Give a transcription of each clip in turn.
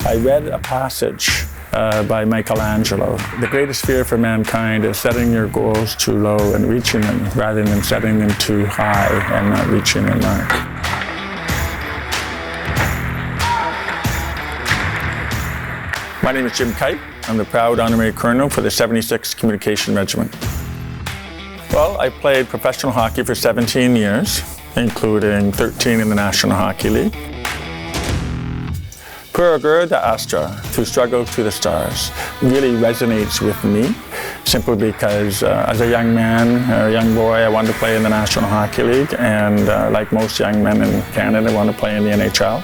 I read a passage by Michelangelo. The greatest fear for mankind is setting your goals too low and reaching them, rather than setting them too high and not reaching the mark. My name is Jim Kyte. I'm the proud Honorary Colonel for the 76th Communication Regiment. Well, I played professional hockey for 17 years, including 13 in the National Hockey League. Pour augure de astra, through struggle to the stars, really resonates with me, simply because as a young man, or a young boy, I wanted to play in the National Hockey League, and like most young men in Canada, I wanted to play in the NHL.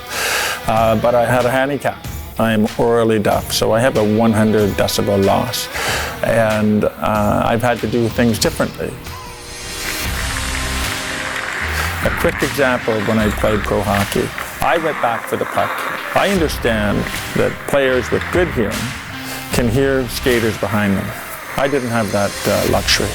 But I had a handicap. I'm orally deaf, so I have a 100 decibel loss, and I've had to do things differently. A quick example of when I played pro hockey. I went back for the puck. I understand that players with good hearing can hear skaters behind them. I didn't have that luxury.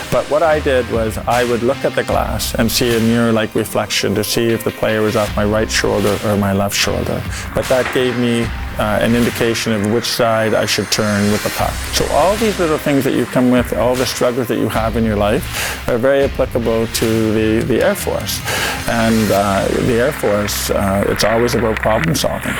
But what I did was I would look at the glass and see a mirror-like reflection to see if the player was off my right shoulder or my left shoulder. But that gave me an indication of which side I should turn with the puck. So all these little things that you come with, all the struggles that you have in your life, are very applicable to the Air Force. And the Air Force, it's always about problem solving.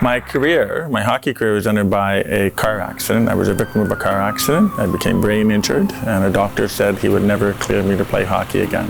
My career, my hockey career, was ended by a car accident. I was a victim of a car accident. I became brain injured, and a doctor said he would never clear me to play hockey again.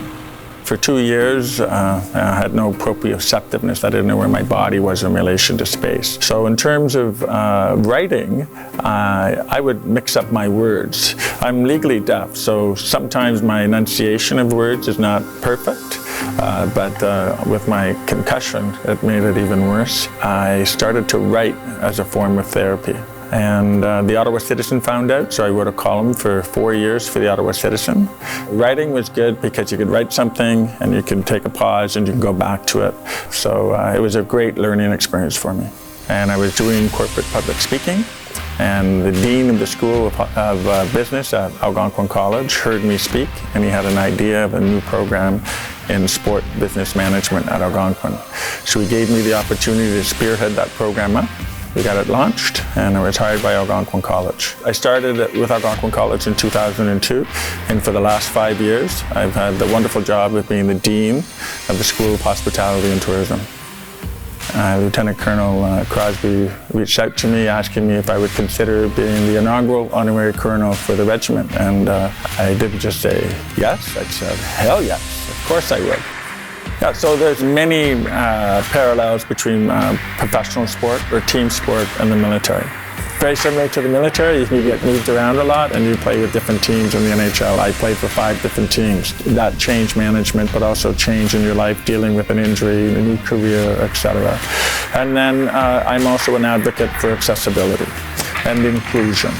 For 2 years, I had no proprioceptiveness. I didn't know where my body was in relation to space. So in terms of writing, I would mix up my words. I'm legally deaf, so sometimes my enunciation of words is not perfect. But with my concussion, it made it even worse. I started to write as a form of therapy. And the Ottawa Citizen found out, so I wrote a column for 4 years for the Ottawa Citizen. Writing was good because you could write something and you can take a pause and you can go back to it. So it was a great learning experience for me. And I was doing corporate public speaking, and the dean of the School of Business at Algonquin College heard me speak, and he had an idea of a new program in sport business management at Algonquin. So he gave me the opportunity to spearhead that program up. We got it launched, and I was hired by Algonquin College. I started with Algonquin College in 2002, and for the last 5 years, I've had the wonderful job of being the Dean of the School of Hospitality and Tourism. Lieutenant Colonel Crosby reached out to me asking me if I would consider being the inaugural Honorary Colonel for the regiment, and I didn't just say yes, I said, hell yes, of course I would. Yeah, so there's many parallels between professional sport or team sport and the military. Very similar to the military, you get moved around a lot and you play with different teams in the NHL. I played for 5 different teams. That change management, but also change in your life, dealing with an injury, a new career, etc. And then I'm also an advocate for accessibility and inclusion.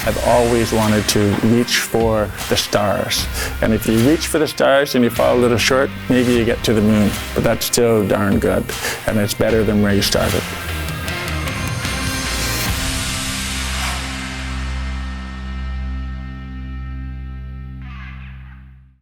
I've always wanted to reach for the stars. And if you reach for the stars and you fall a little short, maybe you get to the moon. But that's still darn good. And it's better than where you started.